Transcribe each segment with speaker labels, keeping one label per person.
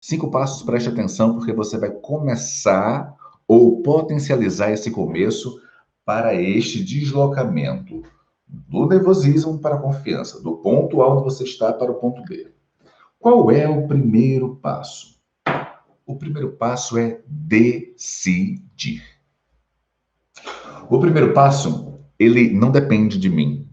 Speaker 1: 5 passos, preste atenção, porque você vai começar ou potencializar esse começo para este deslocamento do nervosismo para a confiança, do ponto A onde você está para o ponto B. Qual é o primeiro passo? O primeiro passo é decidir. O primeiro passo, ele não depende de mim.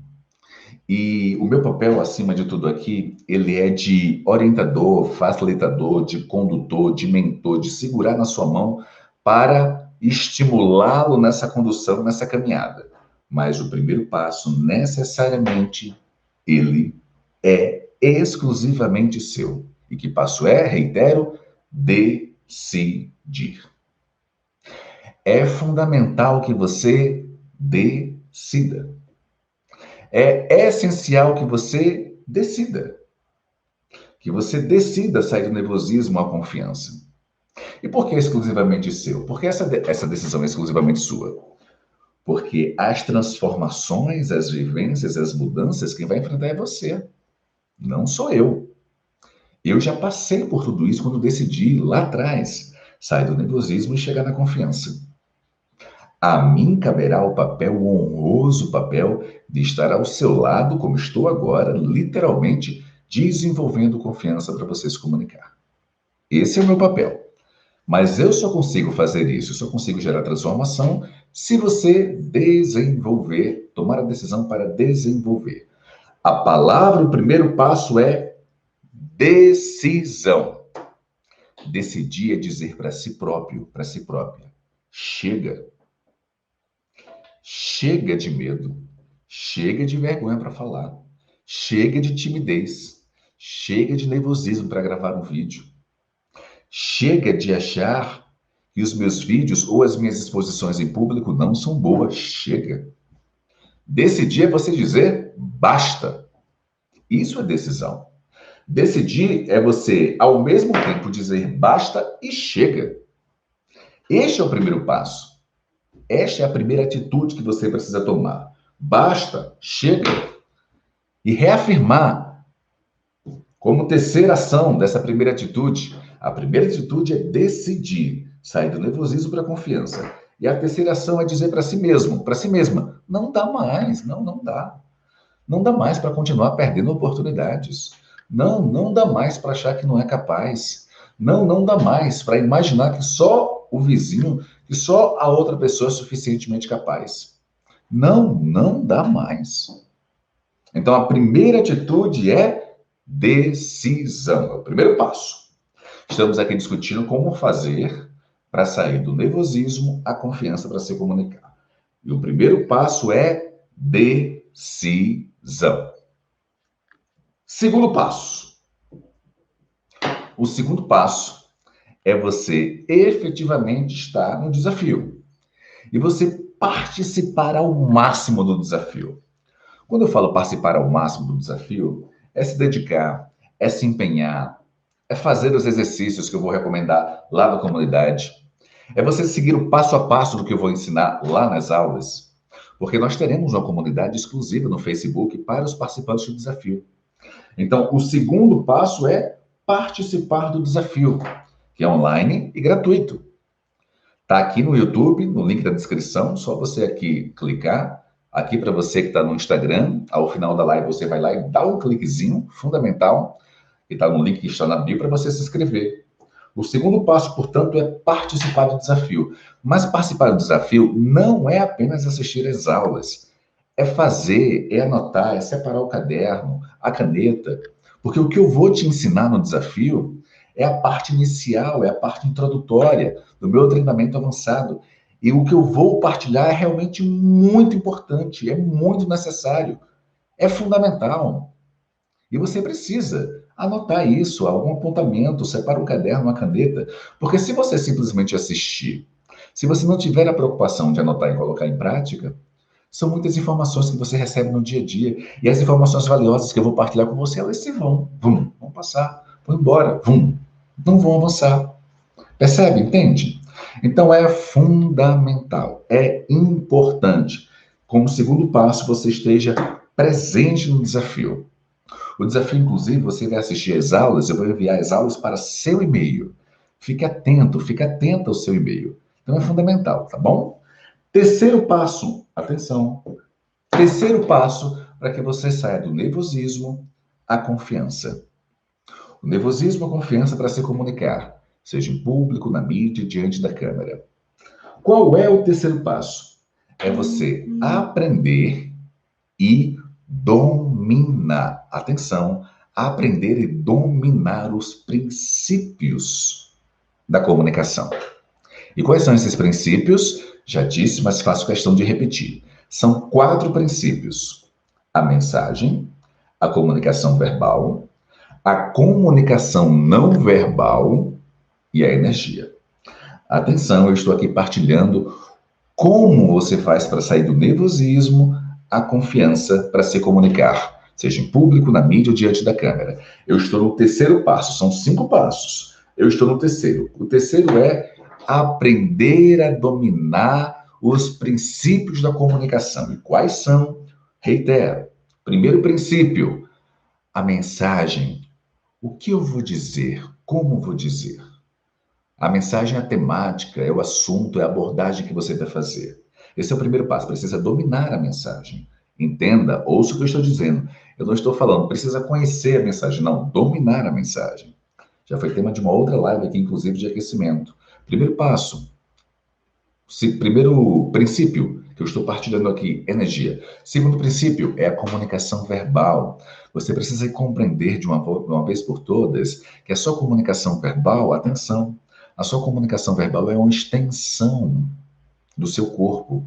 Speaker 1: E o meu papel, acima de tudo aqui, ele é de orientador, facilitador, de condutor, de mentor, de segurar na sua mão para estimulá-lo nessa condução, nessa caminhada. Mas o primeiro passo, necessariamente, ele é exclusivamente seu. E que passo é, reitero, decidir. É fundamental que você decida. É essencial que você decida. Que você decida sair do nervosismo à confiança. E por que exclusivamente seu? Porque essa decisão é exclusivamente sua. Porque as transformações, as vivências, as mudanças, quem vai enfrentar é você. Não sou eu. Eu já passei por tudo isso quando decidi lá atrás sair do nervosismo e chegar na confiança. A mim caberá o papel, o honroso papel de estar ao seu lado, como estou agora, literalmente desenvolvendo confiança para você se comunicar. Esse é o meu papel. Mas eu só consigo fazer isso, eu só consigo gerar transformação se você desenvolver, tomar a decisão para desenvolver. A palavra, o primeiro passo é decisão. Decidir é dizer para si próprio, para si própria, chega. Chega de medo, chega de vergonha para falar, chega de timidez, chega de nervosismo para gravar um vídeo, chega de achar que os meus vídeos ou as minhas exposições em público não são boas, chega. Decidir é você dizer basta. Isso é decisão. Decidir é você, ao mesmo tempo, dizer basta e chega. Este é o primeiro passo. Esta é a primeira atitude que você precisa tomar. Basta, chega. E reafirmar como terceira ação dessa primeira atitude. A primeira atitude é decidir, sair do nervosismo para a confiança. E a terceira ação é dizer para si mesmo, para si mesma, não dá mais, não dá. Não dá mais para continuar perdendo oportunidades. Não dá mais para achar que não é capaz. Não dá mais para imaginar que só o vizinho, que só a outra pessoa é suficientemente capaz. Não dá mais. Então, a primeira atitude é decisão. É o primeiro passo. Estamos aqui discutindo como fazer para sair do nervosismo à confiança para se comunicar. E o primeiro passo é decisão. Segundo passo. O segundo passo é você efetivamente estar no desafio. E você participar ao máximo do desafio. Quando eu falo participar ao máximo do desafio, é se dedicar, é se empenhar, é fazer os exercícios que eu vou recomendar lá na comunidade. É você seguir o passo a passo do que eu vou ensinar lá nas aulas. Porque nós teremos uma comunidade exclusiva no Facebook para os participantes do desafio. Então, o segundo passo é participar do desafio, que é online e gratuito. Está aqui no YouTube, no link da descrição, só você aqui clicar. Aqui para você que está no Instagram, ao final da live você vai lá e dá um cliquezinho fundamental, que está no link que está na bio para você se inscrever. O segundo passo, portanto, é participar do desafio. Mas participar do desafio não é apenas assistir às aulas. É fazer, é anotar, é separar o caderno, a caneta. Porque o que eu vou te ensinar no desafio é a parte inicial, é a parte introdutória do meu treinamento avançado. E o que eu vou partilhar é realmente muito importante, é muito necessário, é fundamental. E você precisa anotar isso, algum apontamento, separa um caderno, uma caneta, porque se você simplesmente assistir, se você não tiver a preocupação de anotar e colocar em prática, são muitas informações que você recebe no dia a dia, e as informações valiosas que eu vou partilhar com você, elas se vão passar, vão embora, não vão avançar. Percebe? Entende? Então é fundamental, é importante, como segundo passo, você esteja presente no desafio. O desafio, inclusive, você vai assistir às aulas, eu vou enviar as aulas para seu e-mail. Fique atento ao seu e-mail. Então é fundamental, tá bom? Terceiro passo, atenção. Terceiro passo para que você saia do nervosismo à confiança. O nervosismo é a confiança para se comunicar, seja em público, na mídia, diante da câmera. Qual é o terceiro passo? É você aprender e dominar. Atenção, aprender e dominar os princípios da comunicação. E quais são esses princípios? Já disse, mas faço questão de repetir. São 4 princípios: a mensagem, a comunicação verbal, a comunicação não verbal e a energia. Atenção, eu estou aqui partilhando como você faz para sair do nervosismo à confiança para se comunicar, seja em público, na mídia ou diante da câmera. Eu estou no terceiro passo, são 5 passos. Eu estou no terceiro. O terceiro é aprender a dominar os princípios da comunicação. E quais são? Reitero. Primeiro princípio, a mensagem. O que eu vou dizer? Como vou dizer? A mensagem é a temática, é o assunto, é a abordagem que você vai fazer. Esse é o primeiro passo, precisa dominar a mensagem. Entenda, ouça o que eu estou dizendo. Eu não estou falando, precisa conhecer a mensagem, não, dominar a mensagem. Já foi tema de uma outra live aqui, inclusive de aquecimento. Primeiro passo, primeiro princípio que eu estou partilhando aqui, energia. Segundo princípio é a comunicação verbal. Você precisa compreender de uma vez por todas que a sua comunicação verbal, atenção, a sua comunicação verbal é uma extensão do seu corpo.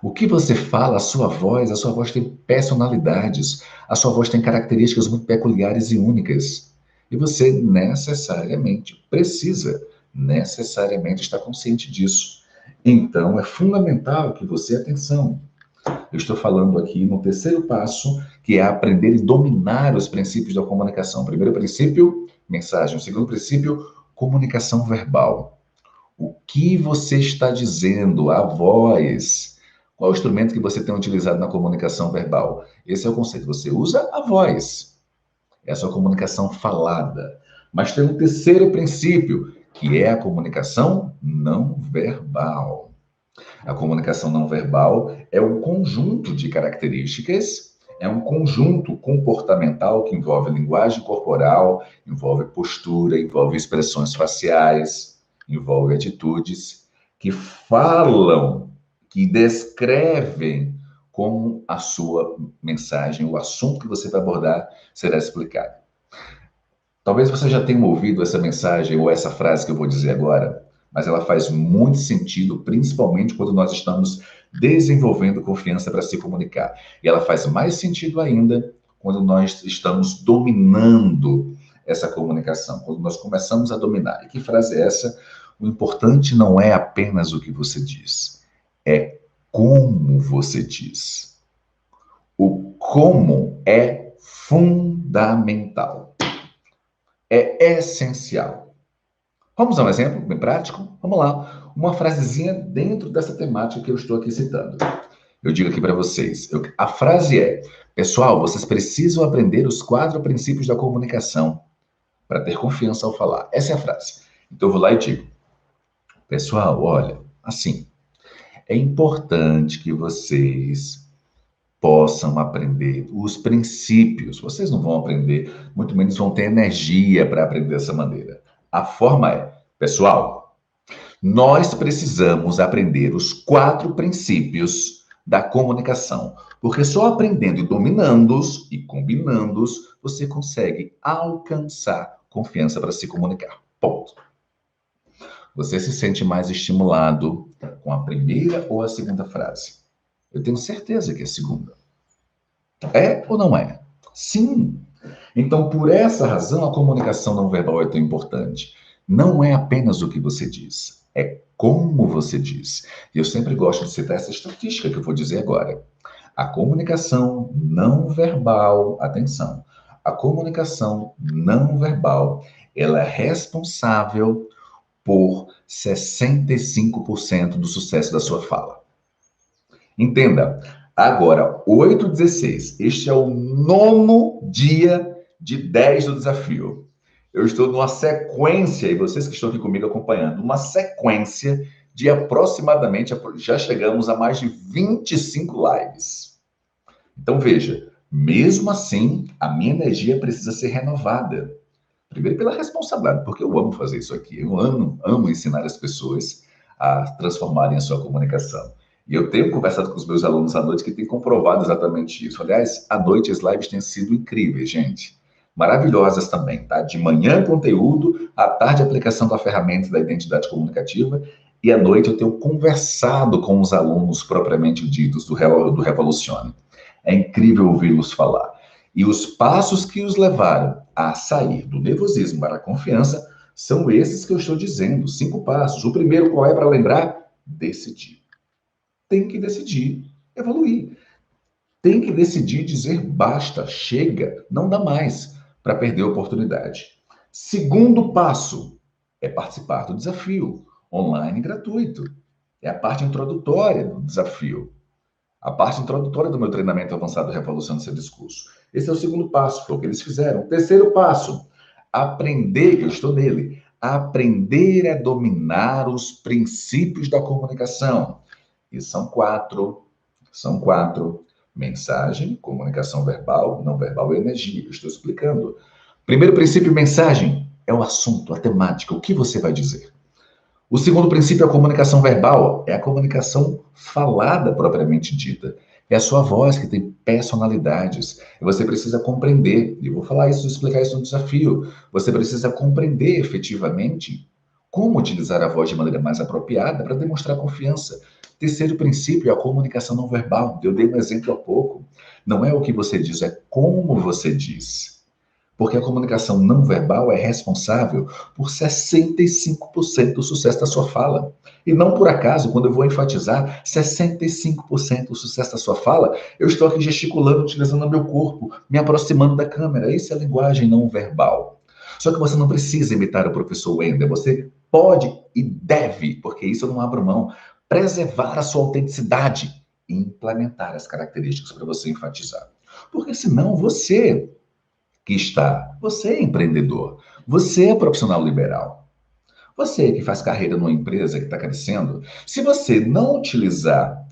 Speaker 1: O que você fala, a sua voz tem personalidades, a sua voz tem características muito peculiares e únicas. E você necessariamente estar consciente disso. Então, é fundamental que você, atenção, eu estou falando aqui no terceiro passo, que é aprender e dominar os princípios da comunicação. Primeiro princípio, mensagem. O segundo princípio, comunicação verbal. O que você está dizendo, a voz. Qual é o instrumento que você tem utilizado na comunicação verbal? Esse é o conceito. Você usa a voz. É a sua comunicação falada. Mas tem um terceiro princípio, que é a comunicação não verbal. A comunicação não verbal é um conjunto de características, é um conjunto comportamental que envolve linguagem corporal, envolve postura, envolve expressões faciais, envolve atitudes que falam, que descrevem como a sua mensagem, o assunto que você vai abordar será explicado. Talvez você já tenha ouvido essa mensagem ou essa frase que eu vou dizer agora, mas ela faz muito sentido, principalmente quando nós estamos desenvolvendo confiança para se comunicar. E ela faz mais sentido ainda quando nós estamos dominando essa comunicação, quando nós começamos a dominar. E que frase é essa? O importante não é apenas o que você diz, é como você diz. O como é fundamental. É essencial. Vamos a um exemplo bem prático? Vamos lá. Uma frasezinha dentro dessa temática que eu estou aqui citando. Eu digo aqui para vocês. A frase é: pessoal, vocês precisam aprender os 4 princípios da comunicação para ter confiança ao falar. Essa é a frase. Então eu vou lá e digo: pessoal, olha, assim, é importante que vocês possam aprender os princípios. Vocês não vão aprender, muito menos vão ter energia para aprender dessa maneira. A forma é, pessoal, nós precisamos aprender os 4 princípios da comunicação, porque só aprendendo e dominando-os e combinando-os, você consegue alcançar confiança para se comunicar. Ponto. Você se sente mais estimulado com a primeira ou a segunda frase? Eu tenho certeza que é a segunda. É ou não é? Sim. Então, por essa razão, a comunicação não verbal é tão importante. Não é apenas o que você diz, é como você diz. E eu sempre gosto de citar essa estatística que eu vou dizer agora. A comunicação não verbal, atenção, a comunicação não verbal, ela é responsável por 65% do sucesso da sua fala. Entenda, Agora, 8:16. Este é o 9º dia de 10 do desafio. Eu estou numa sequência, e vocês que estão aqui comigo acompanhando, uma sequência de aproximadamente, já chegamos a mais de 25 lives. Então, veja, mesmo assim, a minha energia precisa ser renovada. Primeiro pela responsabilidade, porque eu amo fazer isso aqui. Eu amo ensinar as pessoas a transformarem a sua comunicação. E eu tenho conversado com os meus alunos à noite que têm comprovado exatamente isso. Aliás, à noite as lives têm sido incríveis, gente. Maravilhosas também, tá? De manhã, conteúdo, à tarde, aplicação da ferramenta da identidade comunicativa. E à noite eu tenho conversado com os alunos propriamente ditos do Revolucione. É incrível ouvi-los falar. E os passos que os levaram a sair do nervosismo para a confiança são esses que eu estou dizendo, 5 passos. O primeiro, qual é para lembrar? Decidir. Tem que decidir, evoluir. Tem que decidir dizer basta, chega, não dá mais para perder a oportunidade. Segundo passo é participar do desafio online gratuito. É a parte introdutória do desafio. A parte introdutória do meu treinamento avançado Revolução do Seu Discurso. Esse é o segundo passo, foi o que eles fizeram. Terceiro passo, aprender, eu estou nele, aprender a dominar os princípios da comunicação. E são quatro. Mensagem, comunicação verbal, não verbal e energia. Eu estou explicando. Primeiro princípio, mensagem, é o assunto, a temática, o que você vai dizer. O segundo princípio é a comunicação verbal, é a comunicação falada propriamente dita. É a sua voz que tem personalidades. E você precisa compreender, e eu vou falar isso, explicar isso no desafio. Você precisa compreender efetivamente como utilizar a voz de maneira mais apropriada para demonstrar confiança. Terceiro princípio é a comunicação não verbal. Eu dei um exemplo há pouco. Não é o que você diz, é como você diz. Porque a comunicação não verbal é responsável por 65% do sucesso da sua fala. E não por acaso, quando eu vou enfatizar 65% do sucesso da sua fala, eu estou aqui gesticulando, utilizando o meu corpo, me aproximando da câmera. Isso é a linguagem não verbal. Só que você não precisa imitar o professor Wender. Você pode e deve, porque isso eu não abro mão, preservar a sua autenticidade e implementar as características para você enfatizar. Porque senão você é empreendedor, você é profissional liberal, você que faz carreira numa empresa que está crescendo, se você não utilizar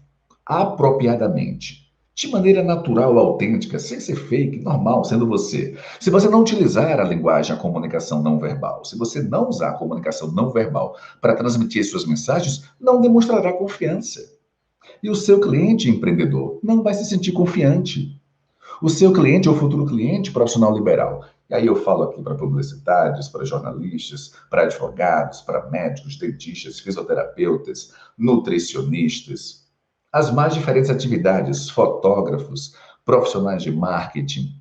Speaker 1: apropriadamente, de maneira natural, autêntica, sem ser fake, normal, sendo você, se você não utilizar a linguagem, a comunicação não verbal, se você não usar a comunicação não verbal para transmitir suas mensagens, não demonstrará confiança. E o seu cliente empreendedor não vai se sentir confiante. O seu cliente ou futuro cliente profissional liberal. E aí eu falo aqui para publicitários, para jornalistas, para advogados, para médicos, dentistas, fisioterapeutas, nutricionistas, as mais diferentes atividades, fotógrafos, profissionais de marketing.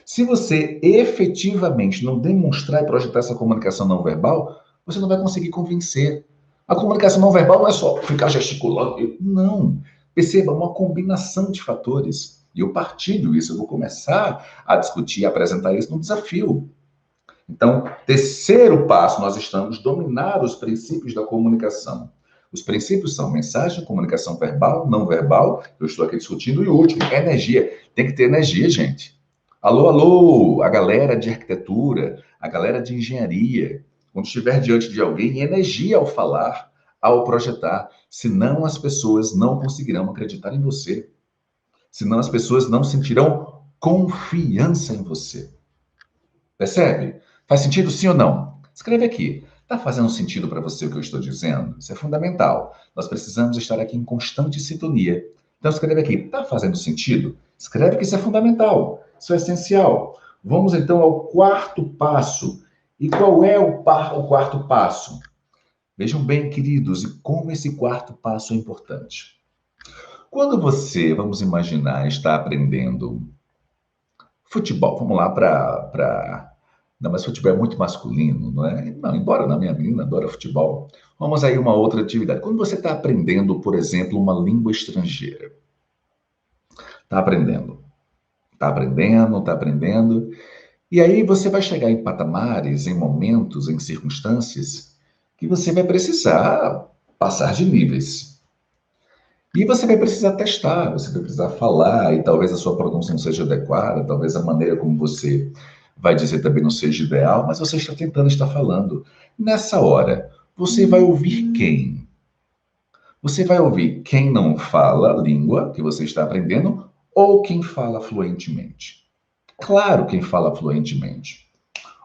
Speaker 1: Se você efetivamente não demonstrar e projetar essa comunicação não verbal, você não vai conseguir convencer. A comunicação não verbal não é só ficar gesticulando. Não. Perceba, uma combinação de fatores. E eu partilho isso, eu vou começar a discutir e apresentar isso no desafio. Então, terceiro passo, nós estamos dominar os princípios da comunicação. Os princípios são mensagem, comunicação verbal, não verbal, eu estou aqui discutindo, e o último, energia. Tem que ter energia, gente. Alô, alô, a galera de arquitetura, a galera de engenharia, quando estiver diante de alguém, energia ao falar, ao projetar, senão as pessoas não conseguirão acreditar em você, senão as pessoas não sentirão confiança em você. Percebe? Faz sentido sim ou não? Escreve aqui. Está fazendo sentido para você o que eu estou dizendo? Isso é fundamental. Nós precisamos estar aqui em constante sintonia. Então escreve aqui. Está fazendo sentido? Escreve que isso é fundamental. Isso é essencial. Vamos então ao quarto passo. E qual é o quarto passo? Vejam bem, queridos, e como esse quarto passo é importante. Quando você, vamos imaginar, está aprendendo futebol, vamos lá para. Não, mas futebol é muito masculino, não é? Não, embora na minha menina adora futebol. Vamos aí uma outra atividade. Quando você está aprendendo, por exemplo, uma língua estrangeira, está aprendendo, está aprendendo, está aprendendo, e aí você vai chegar em patamares, em momentos, em circunstâncias que você vai precisar passar de níveis. E você vai precisar testar, você vai precisar falar, e talvez a sua pronúncia não seja adequada, talvez a maneira como você vai dizer também não seja ideal, mas você está tentando estar falando. Nessa hora, você vai ouvir quem? Você vai ouvir quem não fala a língua que você está aprendendo ou quem fala fluentemente. Claro, quem fala fluentemente.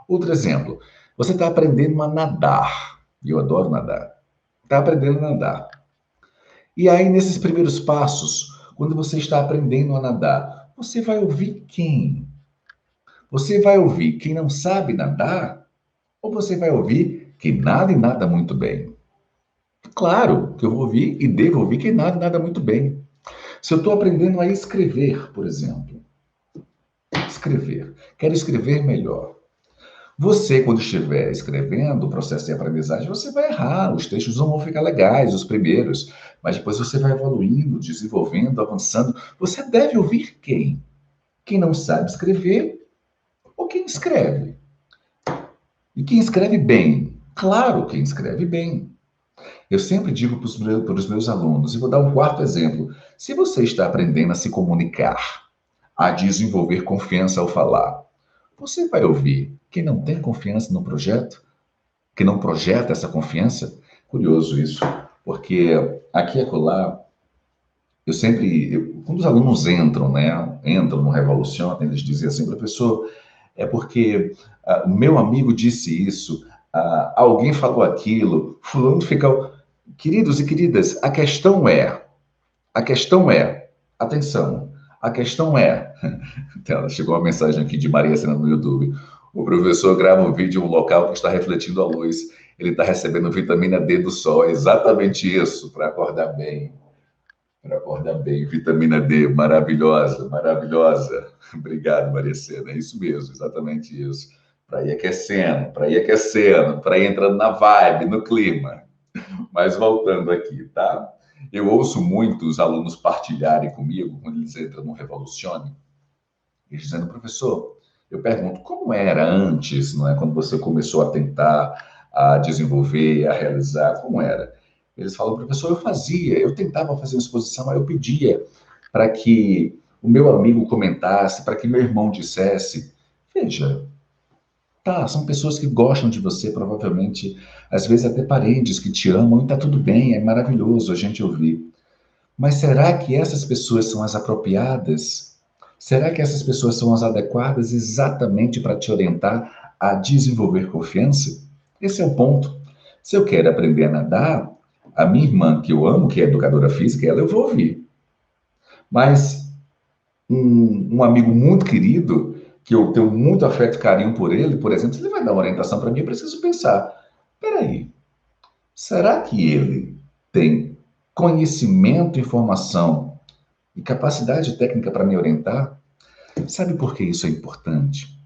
Speaker 1: Outro exemplo, você está aprendendo a nadar. E eu adoro nadar. Está aprendendo a nadar. E aí, nesses primeiros passos, quando você está aprendendo a nadar, você vai ouvir quem? Você vai ouvir quem não sabe nadar? Ou você vai ouvir quem nada e nada muito bem? Claro que eu vou ouvir e devo ouvir quem nada e nada muito bem. Se eu estou aprendendo a escrever, por exemplo, escrever, quero escrever melhor. Você, quando estiver escrevendo o processo de aprendizagem, você vai errar, os textos não vão ficar legais, os primeiros, mas depois você vai evoluindo, desenvolvendo, avançando. Você deve ouvir quem? Quem não sabe escrever ou quem escreve? E quem escreve bem? Claro, quem escreve bem. Eu sempre digo para os meus alunos, e vou dar um quarto exemplo: se você está aprendendo a se comunicar, a desenvolver confiança ao falar, você vai ouvir quem não tem confiança no projeto? Que não projeta essa confiança. Curioso isso, porque aqui e acolá, quando os alunos entram, né, entram no Revoluciona, eles dizem assim, professor, é porque o meu amigo disse isso, alguém falou aquilo, fulano fica... Queridos e queridas, a questão é, atenção, a questão é, chegou uma mensagem aqui de Maria Sena no YouTube. O professor grava um vídeo em um local que está refletindo a luz. Ele está recebendo vitamina D do sol. É exatamente isso, para acordar bem. Para acordar bem. Vitamina D, maravilhosa, maravilhosa. Obrigado, Maria Sena. É isso mesmo, exatamente isso. Para ir aquecendo, para ir aquecendo, para ir entrando na vibe, no clima. Mas voltando aqui, tá? Eu ouço muitos alunos partilharem comigo, quando eles entram no Revolucione, e dizendo, professor, eu pergunto, como era antes, não é? Quando você começou a tentar, a desenvolver, a realizar, como era? Eles falam, professor, eu tentava fazer uma exposição, aí eu pedia para que o meu amigo comentasse, para que meu irmão dissesse. Veja, tá, são pessoas que gostam de você, provavelmente, às vezes até parentes que te amam, e tá tudo bem, é maravilhoso a gente ouvir. Mas será que essas pessoas são as apropriadas? Será que essas pessoas são as adequadas exatamente para te orientar a desenvolver confiança? Esse é o ponto. Se eu quero aprender a nadar, a minha irmã, que eu amo, que é educadora física, ela eu vou ouvir. Mas um amigo muito querido, que eu tenho muito afeto e carinho por ele, por exemplo, se ele vai dar uma orientação para mim, eu preciso pensar: peraí, será que ele tem conhecimento, informação e capacidade técnica para me orientar? Sabe por que isso é importante?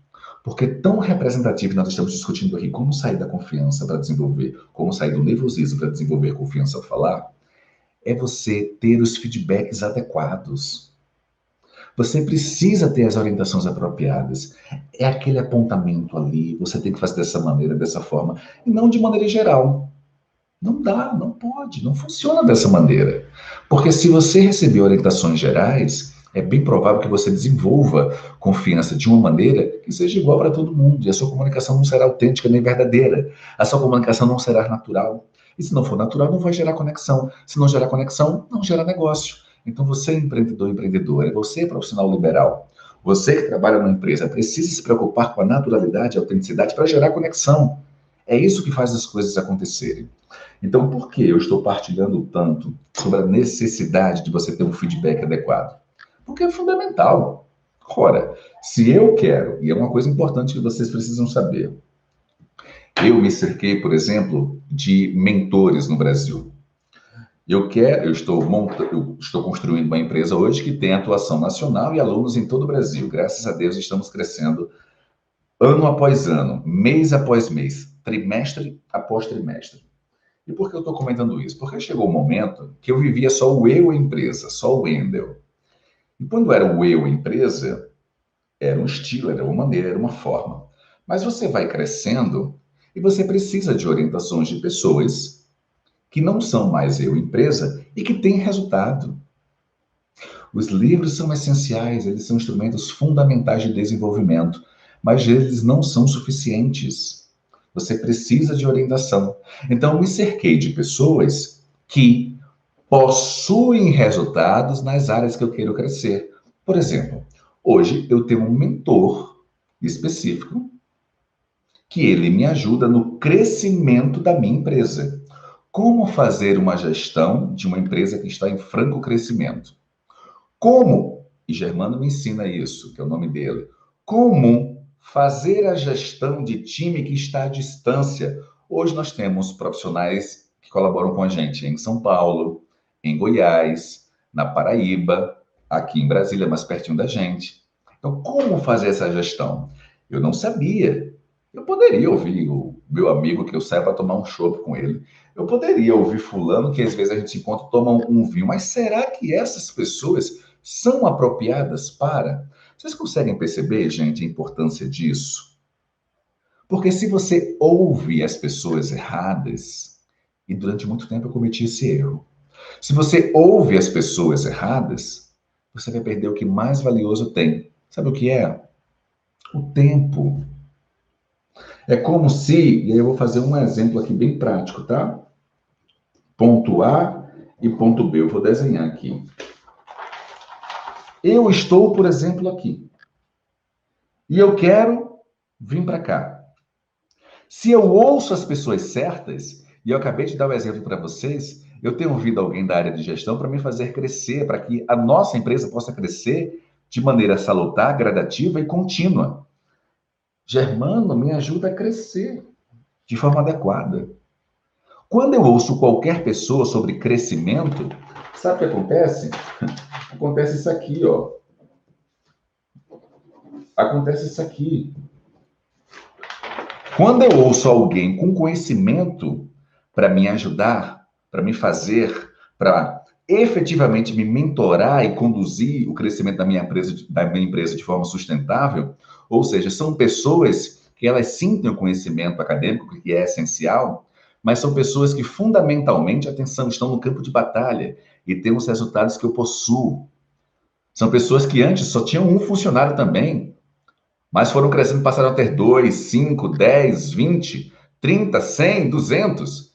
Speaker 1: Porque é tão representativo, nós estamos discutindo aqui como sair da confiança para desenvolver, como sair do nervosismo para desenvolver confiança ao falar, é você ter os feedbacks adequados. Você precisa ter as orientações apropriadas. É aquele apontamento ali, você tem que fazer dessa maneira, dessa forma, e não de maneira geral. Não dá, não pode, não funciona dessa maneira. Porque se você receber orientações gerais, é bem provável que você desenvolva confiança de uma maneira que seja igual para todo mundo. E a sua comunicação não será autêntica nem verdadeira. A sua comunicação não será natural. E se não for natural, não vai gerar conexão. Se não gerar conexão, não gera negócio. Então você, empreendedor, empreendedora, você, profissional liberal, você que trabalha numa empresa, precisa se preocupar com a naturalidade e a autenticidade para gerar conexão. É isso que faz as coisas acontecerem. Então, por que eu estou partilhando tanto sobre a necessidade de você ter um feedback adequado? Porque é fundamental. Ora, se eu quero, e é uma coisa importante que vocês precisam saber, eu me cerquei, por exemplo, de mentores no Brasil. Eu estou construindo uma empresa hoje que tem atuação nacional e alunos em todo o Brasil. Graças a Deus estamos crescendo ano após ano, mês após mês, trimestre após trimestre. E por que eu estou comentando isso? Porque chegou um momento que eu vivia só o eu empresa, só o Wendel. E quando era o eu empresa, era um estilo, era uma maneira, era uma forma. Mas você vai crescendo e você precisa de orientações de pessoas que não são mais eu, empresa, e que têm resultado. Os livros são essenciais, eles são instrumentos fundamentais de desenvolvimento, mas eles não são suficientes. Você precisa de orientação. Então, me cerquei de pessoas que possuem resultados nas áreas que eu quero crescer. Por exemplo, hoje eu tenho um mentor específico que ele me ajuda no crescimento da minha empresa. Como fazer uma gestão de uma empresa que está em franco crescimento? Como, e Germano me ensina isso, que é o nome dele, como fazer a gestão de time que está à distância. Hoje nós temos profissionais que colaboram com a gente em São Paulo, em Goiás, na Paraíba, aqui em Brasília, mais pertinho da gente. Então, como fazer essa gestão? Eu não sabia. Eu poderia ouvir o meu amigo que eu saio para tomar um chopp com ele. Eu poderia ouvir fulano, que às vezes a gente se encontra e toma um vinho. Mas será que essas pessoas são apropriadas para? Vocês conseguem perceber, gente, a importância disso? Porque se você ouve as pessoas erradas, e durante muito tempo eu cometi esse erro, se você ouve as pessoas erradas, você vai perder o que mais valioso tem. Sabe o que é? O tempo. É como se, e aí eu vou fazer um exemplo aqui bem prático, tá? Ponto A e ponto B. Eu vou desenhar aqui. Eu estou, por exemplo, aqui. E eu quero vir para cá. Se eu ouço as pessoas certas, e eu acabei de dar o exemplo para vocês, eu tenho ouvido alguém da área de gestão para me fazer crescer, para que a nossa empresa possa crescer de maneira salutar, gradativa e contínua. Germano, me ajuda a crescer de forma adequada. Quando eu ouço qualquer pessoa sobre crescimento, sabe o que acontece? Acontece isso aqui, ó. Acontece isso aqui. Quando eu ouço alguém com conhecimento para me ajudar, para me fazer, para efetivamente me mentorar e conduzir o crescimento da minha empresa de forma sustentável, ou seja, são pessoas que elas sim têm o conhecimento acadêmico, que é essencial, mas são pessoas que fundamentalmente, atenção, estão no campo de batalha e têm os resultados que eu possuo. São pessoas que antes só tinham um funcionário também, mas foram crescendo, passaram a ter 2, 5, 10, 20, 30, 100, 200.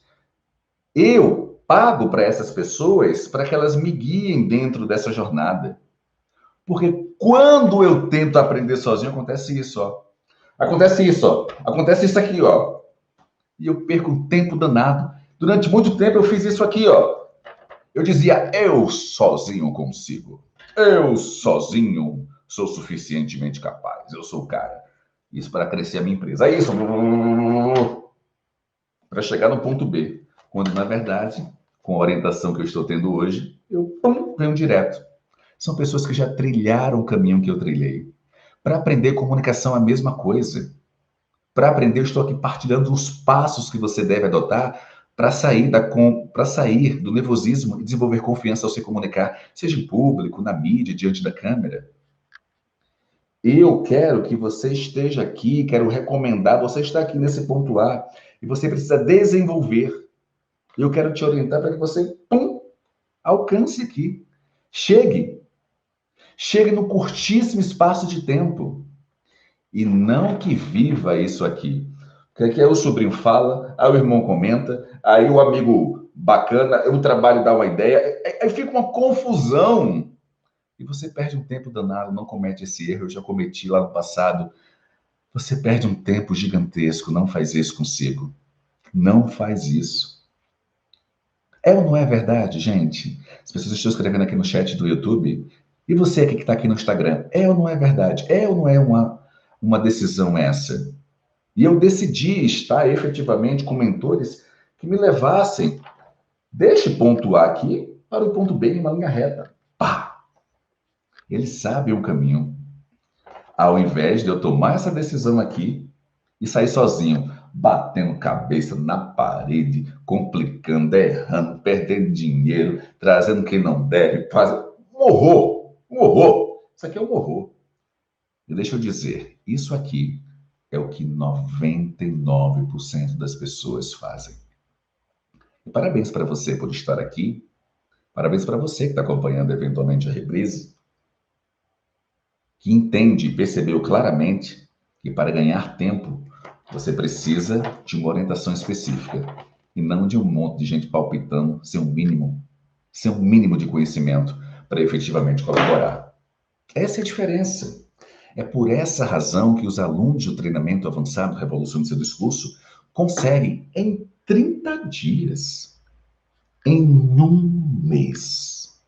Speaker 1: Eu pago para essas pessoas para que elas me guiem dentro dessa jornada. Porque quando eu tento aprender sozinho, acontece isso, ó. Acontece isso, ó. Acontece isso aqui, ó. E eu perco um tempo danado. Durante muito tempo eu fiz isso aqui, ó. Eu dizia, eu sozinho consigo. Eu sozinho sou suficientemente capaz. Eu sou o cara. Isso para crescer a minha empresa. É isso. Para chegar no ponto B. Quando, na verdade, com a orientação que eu estou tendo hoje, eu venho direto. São pessoas que já trilharam o caminho que eu trilhei. Para aprender comunicação, a mesma coisa. Para aprender, eu estou aqui partilhando os passos que você deve adotar para sair do nervosismo e desenvolver confiança ao se comunicar, seja em público, na mídia, diante da câmera. Eu quero que você esteja aqui, quero recomendar, você está aqui nesse ponto A e você precisa desenvolver. Eu quero te orientar para que você, alcance aqui. Chegue. Chegue no curtíssimo espaço de tempo. E não que viva isso aqui. Que aí o sobrinho fala, aí o irmão comenta, aí o amigo bacana, o trabalho dá uma ideia, aí fica uma confusão. E você perde um tempo danado, não comete esse erro, eu já cometi lá no passado. Você perde um tempo gigantesco, não faz isso consigo. Não faz isso. É ou não é verdade, gente? As pessoas estão escrevendo aqui no chat do YouTube. E você aqui que está aqui no Instagram, é ou não é verdade? É ou não é uma decisão essa? E eu decidi estar efetivamente com mentores que me levassem deste ponto A aqui para o ponto B em uma linha reta. Pá! Eles sabem o caminho. Ao invés de eu tomar essa decisão aqui e sair sozinho, batendo cabeça na parede, complicando, errando, perdendo dinheiro, trazendo quem não deve, fazendo um horror, um horror. Isso aqui é um horror. E deixa eu dizer, isso aqui é o que 99% das pessoas fazem. E parabéns para você por estar aqui. Parabéns para você que está acompanhando eventualmente a reprise, que entende e percebeu claramente que para ganhar tempo você precisa de uma orientação específica e não de um monte de gente palpitando sem um mínimo de conhecimento para efetivamente colaborar. Essa é a diferença. É por essa razão que os alunos do treinamento avançado Revolução do Seu Discurso conseguem, em 30 dias, em um mês,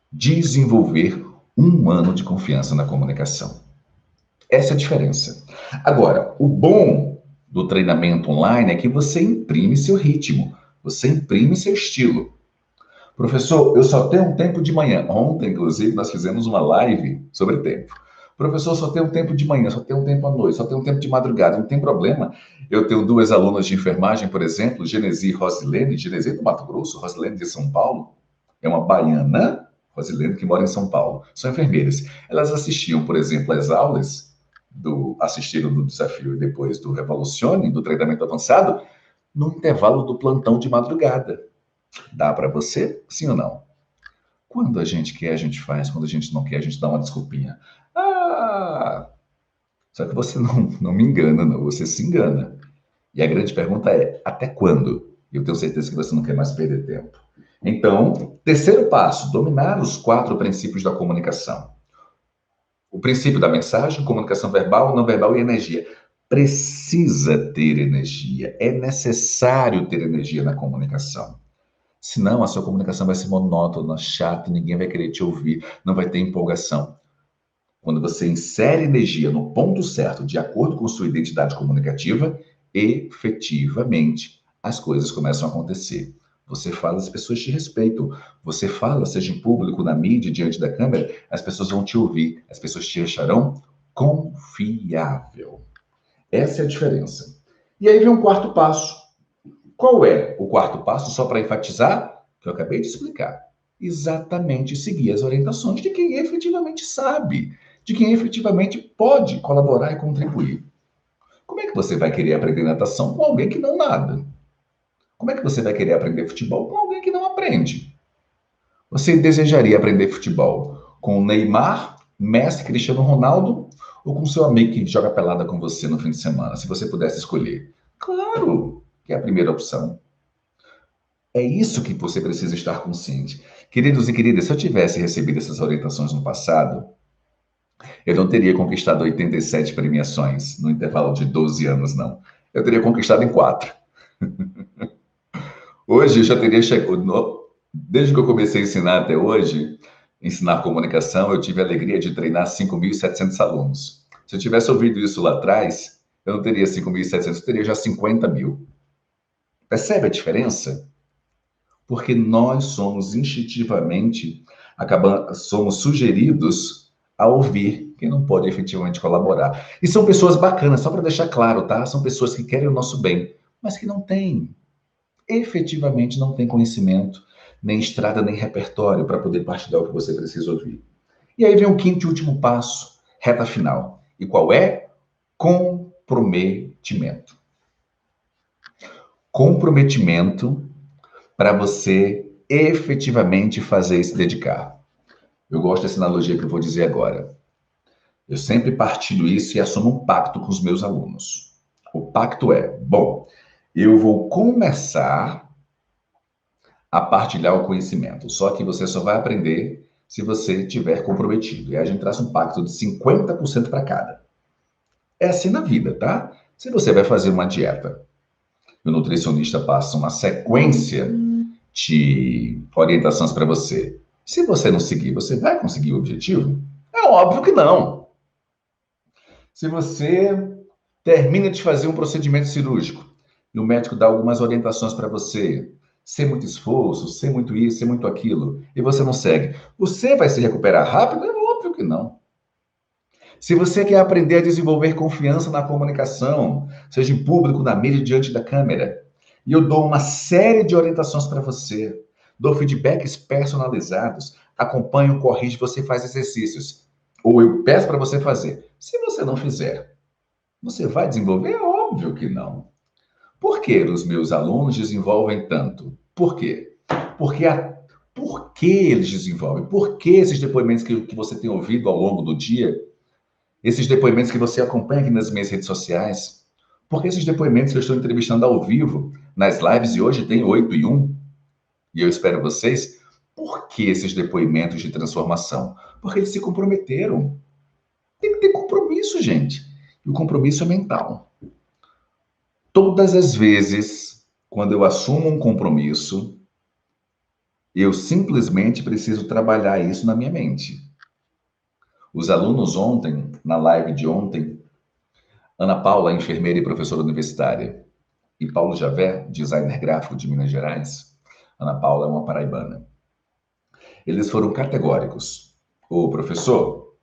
Speaker 1: desenvolver um ano de confiança na comunicação. Essa é a diferença. Agora, o bom do treinamento online é que você imprime seu ritmo, você imprime seu estilo. Professor, eu só tenho um tempo de manhã. Ontem, inclusive, nós fizemos uma live sobre tempo. Professor, só tenho um tempo de manhã, só tenho um tempo à noite, só tenho um tempo de madrugada. Não tem problema. Eu tenho duas alunas de enfermagem, por exemplo, Genesi e Rosilene. Genesi é do Mato Grosso, Rosilene de São Paulo. É uma baiana, Rosilene, que mora em São Paulo. São enfermeiras. Elas assistiam, por exemplo, às aulas, assistiram do desafio e depois do Revolucione, do treinamento avançado, no intervalo do plantão de madrugada. Dá para você? Sim ou não? Quando a gente quer, a gente faz. Quando a gente não quer, a gente dá uma desculpinha. Ah! Só que você não me engana, não. Você se engana. E a grande pergunta é, até quando? Eu tenho certeza que você não quer mais perder tempo. Então, terceiro passo, dominar os 4 princípios da comunicação. O princípio da mensagem, comunicação verbal, não verbal e energia. Precisa ter energia. É necessário ter energia na comunicação. Senão, a sua comunicação vai ser monótona, chata, ninguém vai querer te ouvir, não vai ter empolgação. Quando você insere energia no ponto certo, de acordo com sua identidade comunicativa, efetivamente as coisas começam a acontecer. Você fala, as pessoas te respeitam. Você fala, seja em público, na mídia, diante da câmera, as pessoas vão te ouvir, as pessoas te acharão confiável. Essa é a diferença. E aí vem um quarto passo. Qual é o quarto passo, só para enfatizar, que eu acabei de explicar? Exatamente seguir as orientações de quem efetivamente sabe, de quem efetivamente pode colaborar e contribuir. Como é que você vai querer aprender natação com alguém que não nada? Como é que você vai querer aprender futebol com alguém que não aprende? Você desejaria aprender futebol com o Neymar, Messi, Cristiano Ronaldo ou com seu amigo que joga pelada com você no fim de semana, se você pudesse escolher? Claro que é a primeira opção. É isso que você precisa estar consciente. Queridos e queridas, se eu tivesse recebido essas orientações no passado, eu não teria conquistado 87 premiações no intervalo de 12 anos, não. Eu teria conquistado em 4. Hoje eu já teria chegado. Desde que eu comecei a ensinar até hoje, ensinar comunicação, eu tive a alegria de treinar 5.700 alunos. Se eu tivesse ouvido isso lá atrás, eu não teria 5.700, eu teria já 50 mil. Percebe a diferença? Porque nós somos instintivamente, somos sugeridos a ouvir quem não pode efetivamente colaborar. E são pessoas bacanas, só para deixar claro, tá? São pessoas que querem o nosso bem, mas que não têm, efetivamente não têm conhecimento, nem estrada, nem repertório para poder partilhar o que você precisa ouvir. E aí vem o quinto e último passo, reta final. E qual é? Comprometimento. Comprometimento para você efetivamente fazer e se dedicar. Eu gosto dessa analogia que eu vou dizer agora. Eu sempre partilho isso e assumo um pacto com os meus alunos. O pacto é, bom, eu vou começar a partilhar o conhecimento, só que você só vai aprender se você estiver comprometido. E a gente traz um pacto de 50% para cada. É assim na vida, tá? Se você vai fazer uma dieta, o nutricionista passa uma sequência de orientações para você. Se você não seguir, você vai conseguir o objetivo? É óbvio que não. Se você termina de fazer um procedimento cirúrgico e o médico dá algumas orientações para você, sem muito esforço, sem muito isso, sem muito aquilo, e você não segue, você vai se recuperar rápido? É óbvio que não. Se você quer aprender a desenvolver confiança na comunicação, seja em público, na mídia, diante da câmera, e eu dou uma série de orientações para você, dou feedbacks personalizados, acompanho, corrijo, você faz exercícios, ou eu peço para você fazer. Se você não fizer, você vai desenvolver? É óbvio que não. Por por que os meus alunos desenvolvem tanto? Por quê? Por que eles desenvolvem? Por que esses depoimentos que você tem ouvido ao longo do dia, esses depoimentos que você acompanha aqui nas minhas redes sociais, por que esses depoimentos que eu estou entrevistando ao vivo nas lives e hoje tem 8 e 1, e eu espero vocês, por que esses depoimentos de transformação? Porque eles se comprometeram. Tem que ter compromisso, gente. E o compromisso é mental. Todas as vezes, quando eu assumo um compromisso, eu simplesmente preciso trabalhar isso na minha mente. Os alunos ontem, na live de ontem, Ana Paula, enfermeira e professora universitária, e Paulo Javé, designer gráfico de Minas Gerais, Ana Paula é uma paraibana. Eles foram categóricos. Ô, professor,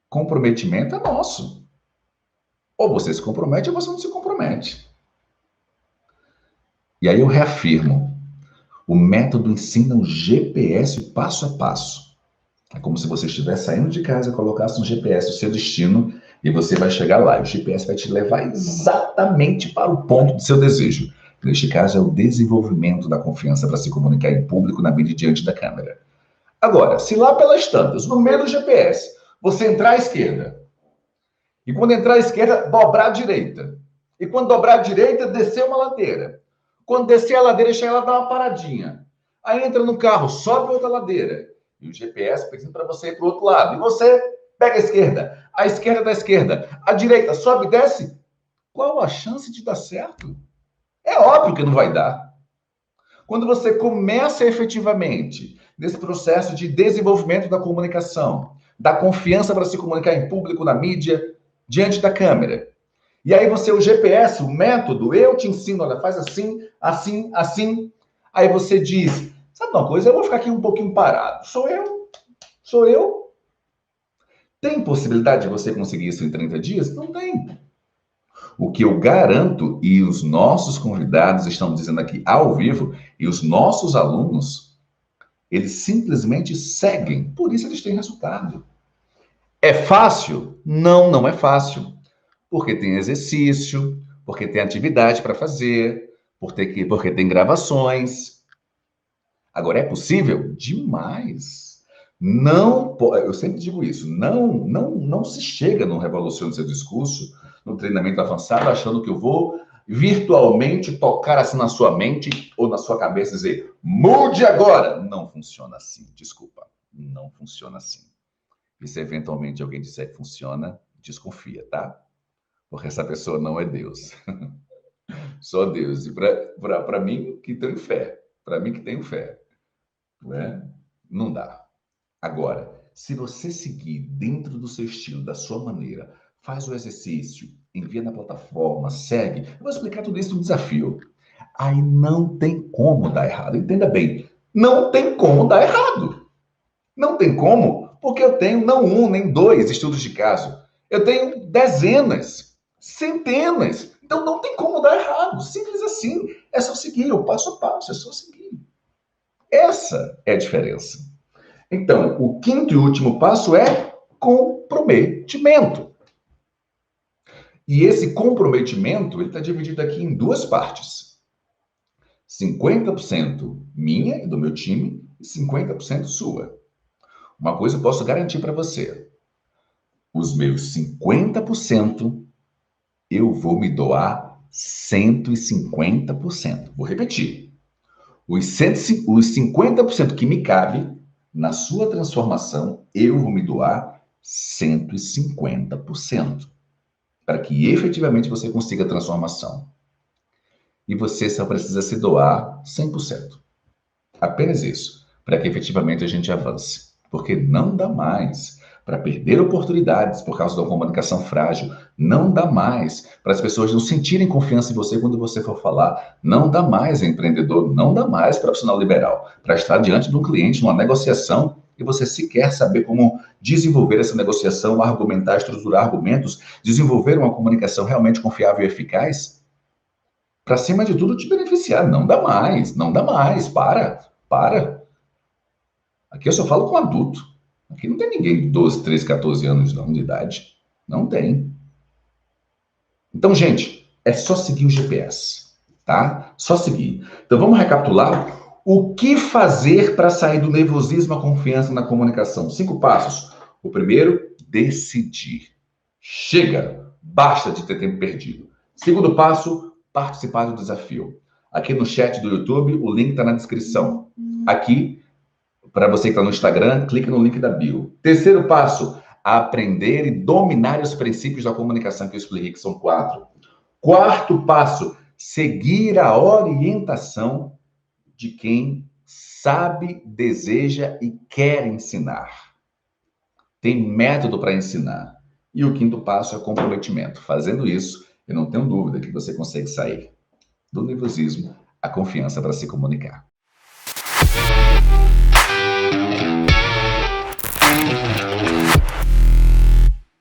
Speaker 1: comprometimento é nosso. Ou você se compromete ou você não se compromete. E aí eu reafirmo, o método ensina um GPS passo a passo. É como se você estivesse saindo de casa, colocasse um GPS o seu destino e você vai chegar lá. E o GPS vai te levar exatamente para o ponto do seu desejo. Neste caso, é o desenvolvimento da confiança para se comunicar em público na mídia diante da câmera. Agora, se lá pelas tantas, no meio do GPS, você entrar à esquerda, e quando entrar à esquerda, dobrar à direita, e quando dobrar à direita, descer uma ladeira. Quando descer a ladeira, chega lá, dá uma paradinha. Aí entra no carro, sobe outra ladeira. E o GPS pedindo para você ir para o outro lado. E você pega a esquerda da esquerda, a direita, sobe e desce. Qual a chance de dar certo? É óbvio que não vai dar. Quando você começa efetivamente nesse processo de desenvolvimento da comunicação, da confiança para se comunicar em público, na mídia, diante da câmera, e aí você, o GPS, o método, eu te ensino, olha, faz assim, assim, assim. Aí você diz, sabe uma coisa, eu vou ficar aqui um pouquinho parado. Sou eu. Tem possibilidade de você conseguir isso em 30 dias? Não tem. O que eu garanto, e os nossos convidados estão dizendo aqui ao vivo, e os nossos alunos, eles simplesmente seguem, por isso eles têm resultado. É fácil? Não, não é fácil. Porque tem exercício, porque tem atividade para fazer, porque tem gravações. Agora, é possível? Demais. Não, eu sempre digo isso, não se chega no Revolução do seu discurso, no treinamento avançado, achando que eu vou virtualmente tocar assim na sua mente ou na sua cabeça e dizer, mude agora. Não funciona assim, desculpa. Não funciona assim. E se eventualmente alguém disser que funciona, desconfia, tá? Porque essa pessoa não é Deus. Só Deus. E para mim, que tenho fé. Para mim, que tenho fé. Né? Não dá. Agora, se você seguir dentro do seu estilo, da sua maneira, faz o exercício, envia na plataforma, segue. Eu vou explicar tudo isso no desafio. Aí não tem como dar errado. Entenda bem. Não tem como dar errado. Não tem como, porque eu tenho não um, nem dois estudos de caso. Eu tenho dezenas, centenas. Então não tem como dar errado. Simples assim. É só seguir o passo a passo, é só seguir. Essa é a diferença. Então, o quinto e último passo é comprometimento. E esse comprometimento, ele está dividido aqui em duas partes. 50% minha e do meu time e 50% sua. Uma coisa eu posso garantir para você. Os meus 50%, eu vou me doar 150%. Vou repetir. Os 50% que me cabe na sua transformação, eu vou me doar 150%. Para que efetivamente você consiga a transformação. E você só precisa se doar 100%. Apenas isso. Para que efetivamente a gente avance. Porque não dá mais para perder oportunidades por causa da comunicação frágil. Não dá mais para as pessoas não sentirem confiança em você quando você for falar. Não dá mais, empreendedor. Não dá mais, profissional liberal, para estar diante de um cliente numa negociação e você sequer saber como desenvolver essa negociação, argumentar, estruturar argumentos, desenvolver uma comunicação realmente confiável e eficaz, para, acima de tudo, te beneficiar. Não dá mais, não dá mais. Para. Aqui eu só falo com adulto. Aqui não tem ninguém de 12, 13, 14 anos não, de idade. Não tem. Então, gente, é só seguir o GPS. tá? Só seguir. Então vamos recapitular. O que fazer para sair do nervosismo à confiança na comunicação? 5 passos. O primeiro, decidir. Chega, basta de ter tempo perdido. Segundo passo, participar do desafio. Aqui no chat do YouTube, o link está na descrição. Aqui, para você que está no Instagram, clique no link da bio. Terceiro passo, aprender e dominar os princípios da comunicação que eu expliquei, que são 4. Quarto passo, seguir a orientação de quem sabe, deseja e quer ensinar. Tem método para ensinar. E o quinto passo é comprometimento. Fazendo isso, eu não tenho dúvida que você consegue sair do nervosismo à confiança para se comunicar.